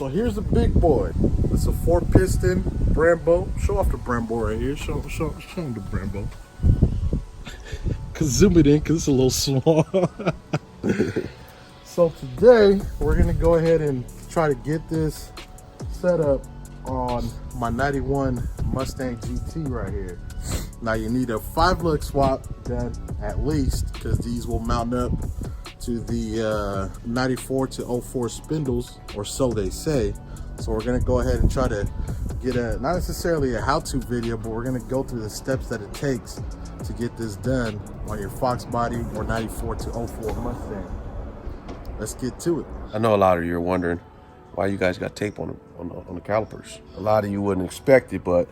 So here's the big boy. It's a 4-piston Brembo. Show off the Brembo right here. Show him the Brembo. Cause zoom it in, cause it's a little small. So today we're gonna go ahead and try to get this set up on my 91 Mustang GT right here. Now you need a 5-lug swap done at least, because these will mount up to the 94 to 04 spindles, or so they say. So we're gonna go ahead and try to get not necessarily a how-to video, but we're gonna go through the steps that it takes to get this done on your Foxbody or 94 to 04 Mustang. Let's get to it. I know a lot of you are wondering why you guys got tape on the calipers. A lot of you wouldn't expect it, but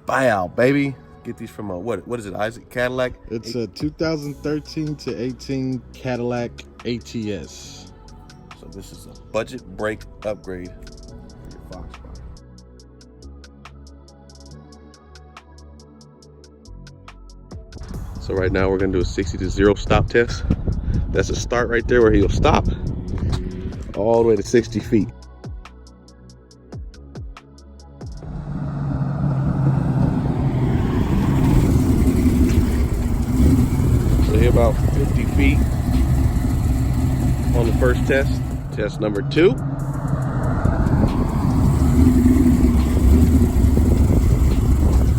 buy out, baby. Get these from a what is it, Isaac? Cadillac? It's a 2013 to 18 Cadillac ATS. So this is a budget brake upgrade for your Foxbody. So right now we're gonna do a 60 to 0 stop test. That's a start right there where he'll stop all the way to 60 feet. So here about 50 feet on the first test. Test number 2.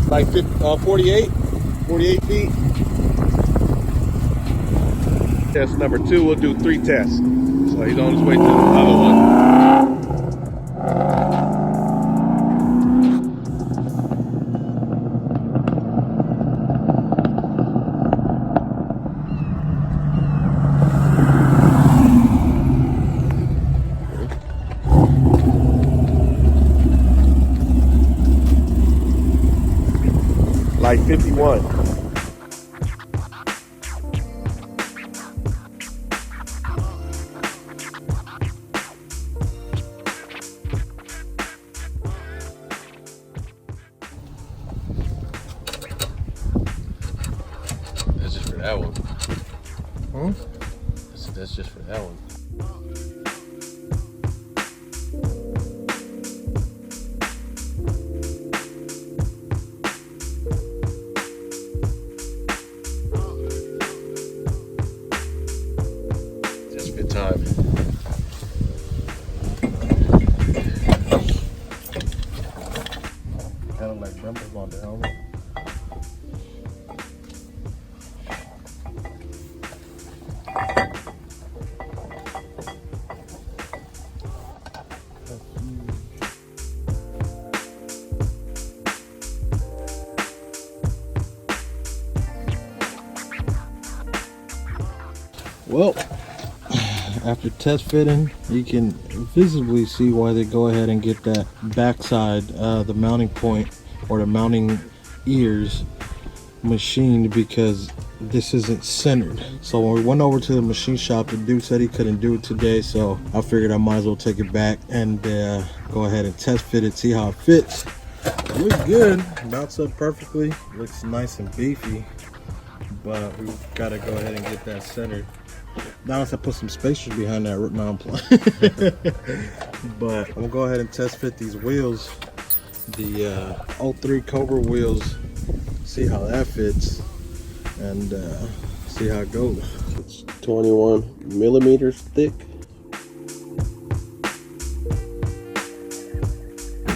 Like 48 feet. Test number 2, we'll do 3 tests. So he's on his way to the other one. Like 51. That's just for that one. That's just for that one. Just for time. Kind of like Brembo's on the helmet. Well, after test fitting, you can visibly see why they go ahead and get that backside, the mounting point or the mounting ears machined, because this isn't centered. So when we went over to the machine shop, the dude said he couldn't do it today, so I figured I might as well take it back and go ahead and test fit it, see how it fits. It looks good, mounts up perfectly, looks nice and beefy, but we've got to go ahead and get that centered. Now I put some spacers behind that mount plate. But I'm gonna go ahead and test fit these wheels, the 03 Cobra wheels, see how that fits, and see how it goes. It's 21 millimeters thick.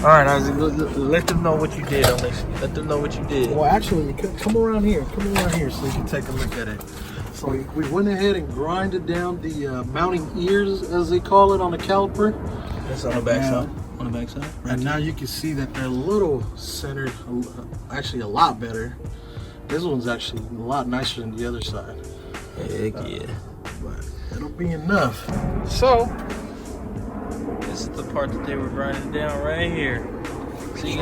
All right, Isaac, let them know what you did on this. Let them know what you did. Well, actually, come around here so you can take a look at it. So we went ahead and grinded down the mounting ears, as they call it, on the caliper. That's on the back side. On the back side. Right. And now you can see that they're a little centered, actually a lot better. This one's actually a lot nicer than the other side. Heck yeah. But it'll be enough. So, this is the part that they were grinding down right here. So you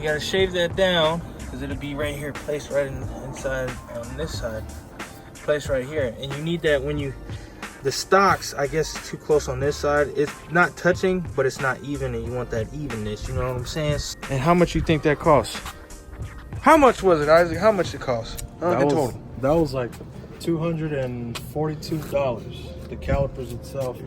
gotta shave that down, because it'll be right here, placed right inside on this side, placed right here. And you need that when the stocks, I guess, too close on this side. It's not touching, but it's not even, and you want that evenness, you know what I'm saying? And how much you think that costs? How much was it, Isaac? How much it cost? That was like $242. The calipers itself.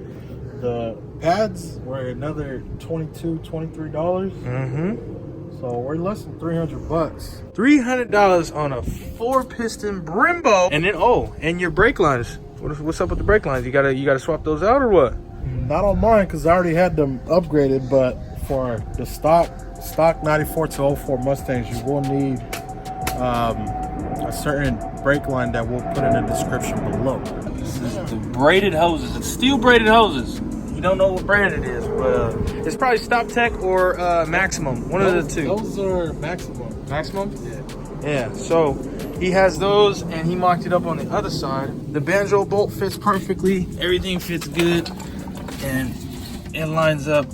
The pads were another $22, $23. Mm-hmm. So we're less than 300 bucks. $300 on a 4-piston Brembo. And then, oh, and your brake lines. What's up with the brake lines? You gotta swap those out or what? Not on mine because I already had them upgraded, but for the stock 94 to 04 Mustangs, you will need a certain brake line that we'll put in the description below. This is the braided hoses. It's steel braided hoses. You don't know what brand it is, but it's probably Stop Tech or Maximum. One of the two. Those are Maximum. Maximum? Yeah. Yeah, so he has those and he mocked it up on the other side. The banjo bolt fits perfectly. Everything fits good. And it lines up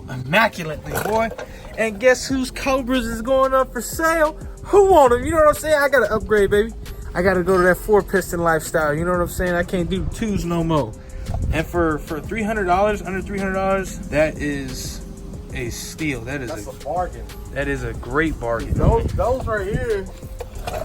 immaculately, boy. And guess whose Cobras is going up for sale? Who want them? You know what I'm saying? I gotta upgrade, baby. I gotta go to that 4-piston lifestyle. You know what I'm saying? I can't do 2s no more. And for $300, under $300, that is a steal. That's a bargain. That is a great bargain. Those right here,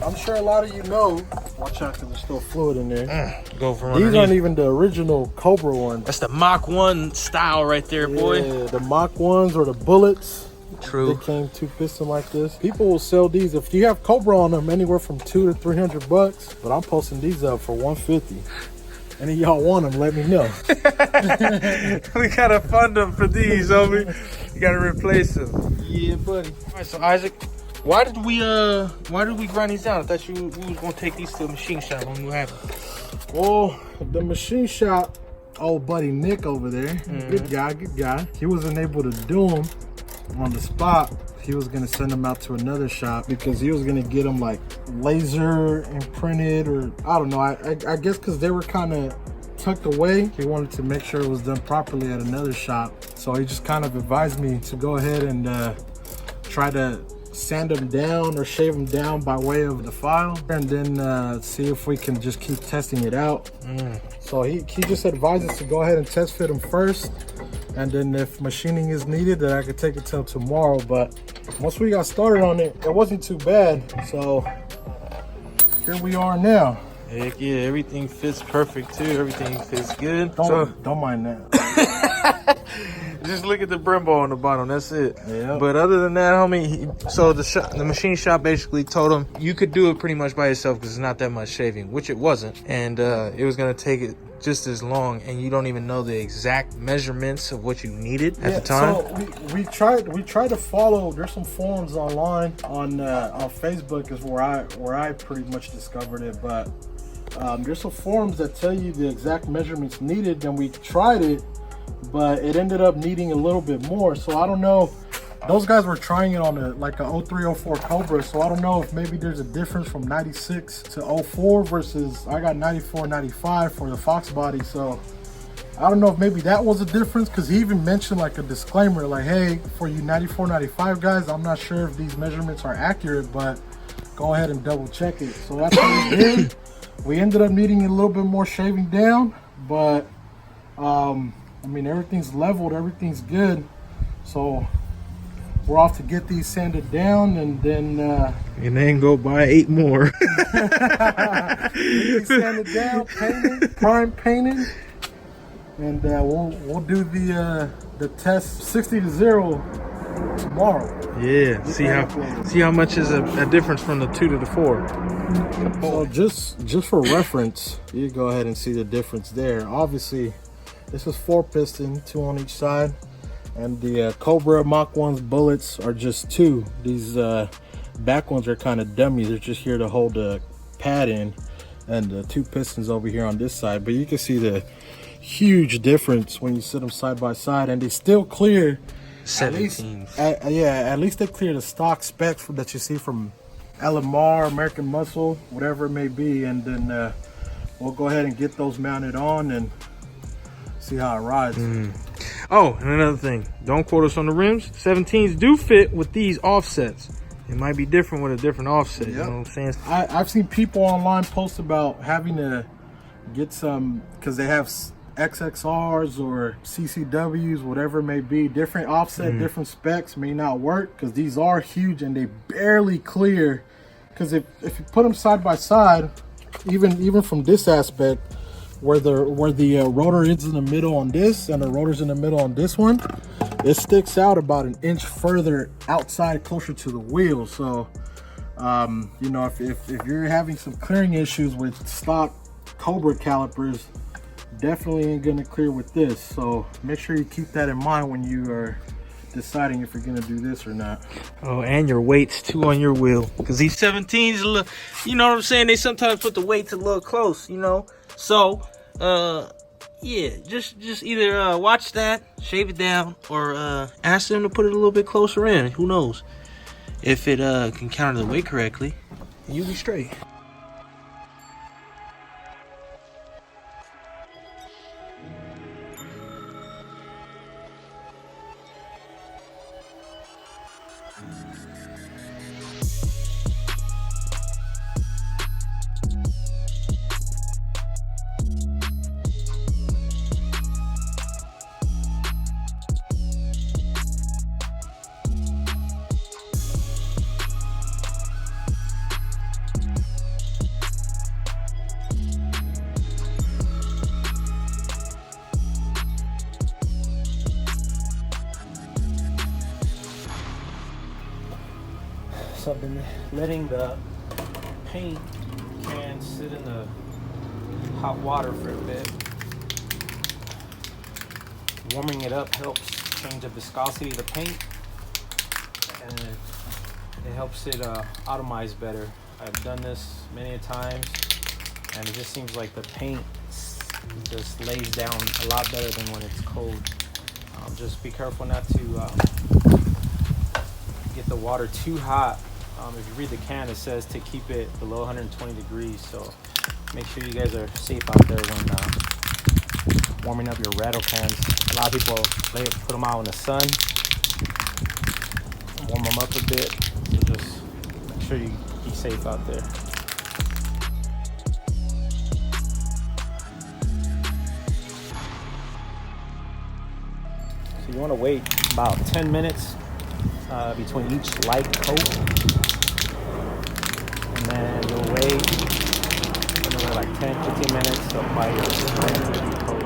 I'm sure a lot of you know. Watch out because there's still fluid in there. Go from These underneath. aren't even the original Cobra ones. That's the Mach 1 style right there, boy. Yeah, the Mach 1s or the Bullets. True. They came 2-piston like this. People will sell these if you have Cobra on them anywhere from $200 to $300. But I'm posting these up for $150. Any of y'all want them? Let me know. We gotta fund them for these, homie. You gotta replace them. Yeah, buddy. All right, so Isaac, why did we grind these down? I thought we was gonna take these to a machine shop when we have them. Well, the machine shop, old buddy Nick over there, good guy. He wasn't able to do them on the spot. He was gonna send them out to another shop because he was gonna get them like laser imprinted, or I don't know. I guess because they were kind of tucked away, he wanted to make sure it was done properly at another shop. So he just kind of advised me to go ahead and try to sand them down or shave them down by way of the file, and then see if we can just keep testing it out. So he just advised us to go ahead and test fit them first, and then if machining is needed, then I could take it till tomorrow. But once we got started on it, it wasn't too bad. So here we are now. Heck yeah, everything fits perfect too. Everything fits good. Don't mind that. Just look at the Brembo on the bottom. That's it. Yeah. But other than that, homie, so the machine shop basically told him you could do it pretty much by yourself because it's not that much shaving, which it wasn't, and it was gonna take it just as long, and you don't even know the exact measurements of what you needed at the time. So we tried to follow. There's some forums online on Facebook is where I pretty much discovered it, but there's some forums that tell you the exact measurements needed, and we tried it, but it ended up needing a little bit more. So I don't know. Those guys were trying it on a 0304 Cobra, so I don't know if maybe there's a difference from 96 to 04 versus I got 94, 95 for the Foxbody. So I don't know if maybe that was a difference, because he even mentioned like a disclaimer like, hey, for you 94, 95 guys, I'm not sure if these measurements are accurate, but go ahead and double check it. So that's what we did. We ended up needing a little bit more shaving down, but I mean, everything's leveled, everything's good. So we're off to get these sanded down, and then go buy 8 more. get these sanded down, painted, prime painted, and we'll do the test 60 to 0 tomorrow. Yeah, see how much is a difference from the 2 to the 4. So just for reference, you go ahead and see the difference there. Obviously, this is 4-piston, 2 on each side. And the Cobra Mach 1's bullets are just 2. These back ones are kind of dummy. They're just here to hold the pad in, and the 2 pistons over here on this side. But you can see the huge difference when you sit them side by side, and they still clear 17. At least they clear the stock specs that you see from LMR, American Muscle, whatever it may be. And then we'll go ahead and get those mounted on and see how it rides. Oh, and another thing, don't quote us on the rims. 17s do fit with these offsets. It might be different with a different offset. Yep. You know what I'm saying? I've seen people online post about having to get some, because they have XXRs or CCWs, whatever it may be, different offset, different specs may not work, because these are huge and they barely clear. Because if you put them side by side, even from this aspect, where the rotor is in the middle on this and the rotor's in the middle on this one, it sticks out about an inch further outside, closer to the wheel. So you know, if you're having some clearing issues with stock Cobra calipers, definitely ain't gonna clear with this. So make sure you keep that in mind when you are deciding if you're gonna do this or not. Oh, and your weights too on your wheel, because these 17s, you know what I'm saying, they sometimes put the weights a little close, you know. So yeah, just either watch that, shave it down, or ask them to put it a little bit closer in. Who knows, if it can counter the weight correctly, you'll be straight. So I've been letting the paint can sit in the hot water for a bit. Warming it up helps change the viscosity of the paint, and it helps it atomize better. I've done this many times, and it just seems like the paint just lays down a lot better than when it's cold. Just be careful not to get the water too hot. If you read the can, it says to keep it below 120 degrees. So make sure you guys are safe out there when warming up your rattle cans. A lot of people put them out in the sun, warm them up a bit. So just make sure you be safe out there. So you want to wait about 10 minutes between each light coat. And then you'll wait another like 10-15 minutes to apply your second coat.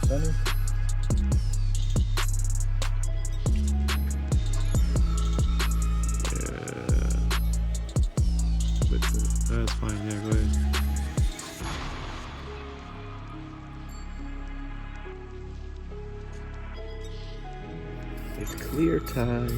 Center. That's fine, yeah, go ahead. It's clear time.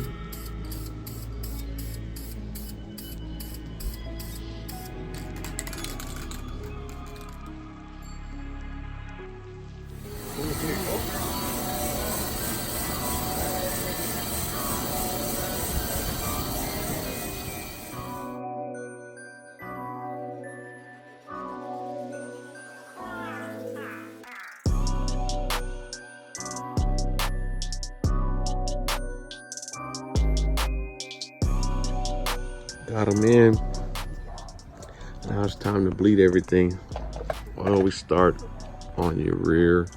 Got them in. Now it's time to bleed everything. Well, we start on your rear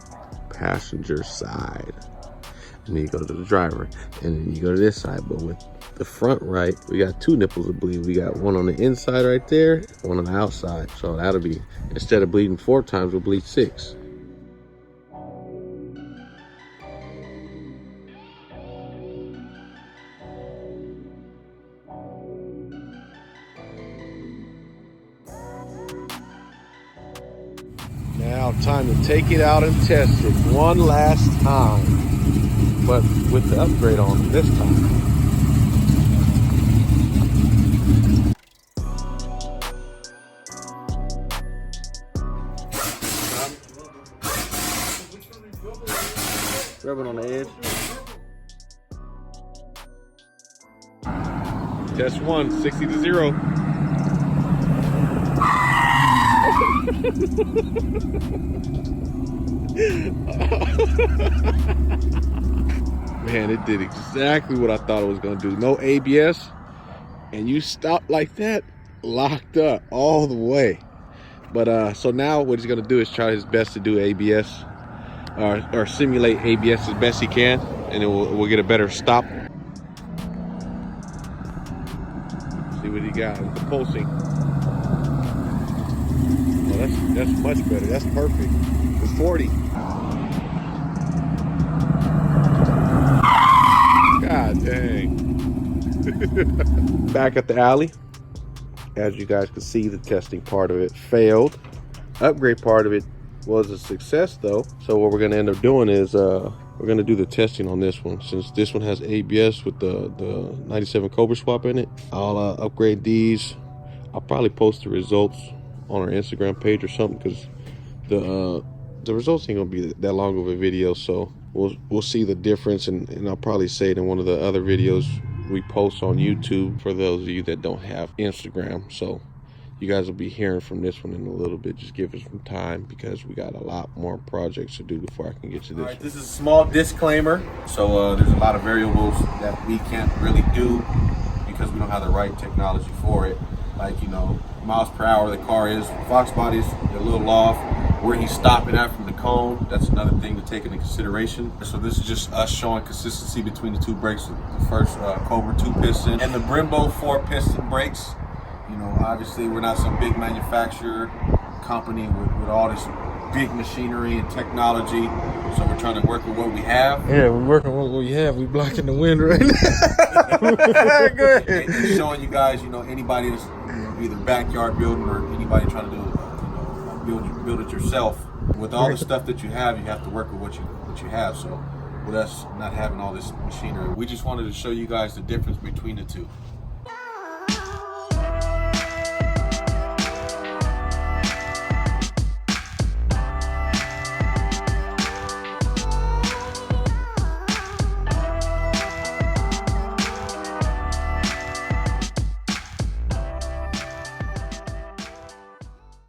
passenger side. And then you go to the driver. And then you go to this side. But with the front right, we got two nipples to bleed. We got one on the inside right there, one on the outside. So that'll be, instead of bleeding 4 times, we'll bleed 6. Now time to take it out and test it one last time, but with the upgrade on this time. Rubbing on the edge. Test 1, 60 to 0. Man, it did exactly what I thought it was gonna do. No ABS, and you stopped like that, locked up all the way. But so now what he's gonna do is try his best to do ABS, or simulate ABS as best he can, and then we'll get a better stop. See what he got with the pulsing. Oh, that's much better. That's perfect. It's 40. God dang. Back at the alley. As you guys can see, the testing part of it failed. Upgrade part of it was a success though. So what we're gonna end up doing is we're gonna do the testing on this one. Since this one has ABS with the 97 Cobra swap in it, I'll upgrade these. I'll probably post the results on our Instagram page or something, because the results ain't gonna be that long of a video, so we'll see the difference, and I'll probably say it in one of the other videos we post on YouTube for those of you that don't have Instagram. So you guys will be hearing from this one in a little bit. Just give us some time, because we got a lot more projects to do before I can get to this. All right, this is a small disclaimer. So there's a lot of variables that we can't really do because we don't have the right technology for it. Like, you know, miles per hour the car is. Foxbody's a little off. Where he's stopping at from the cone, that's another thing to take into consideration. So this is just us showing consistency between the two brakes. The first Cobra 2-piston and the Brembo 4-piston brakes. You know, obviously we're not some big manufacturer company with all this big machinery and technology. So we're trying to work with what we have. Yeah, we're working with what we have. We blocking the wind right now. Go ahead. And showing you guys, you know, anybody that's, you know, either backyard building or anybody trying to do build it yourself. With all the stuff that you have to work with what you have. So with us not having all this machinery, we just wanted to show you guys the difference between the two.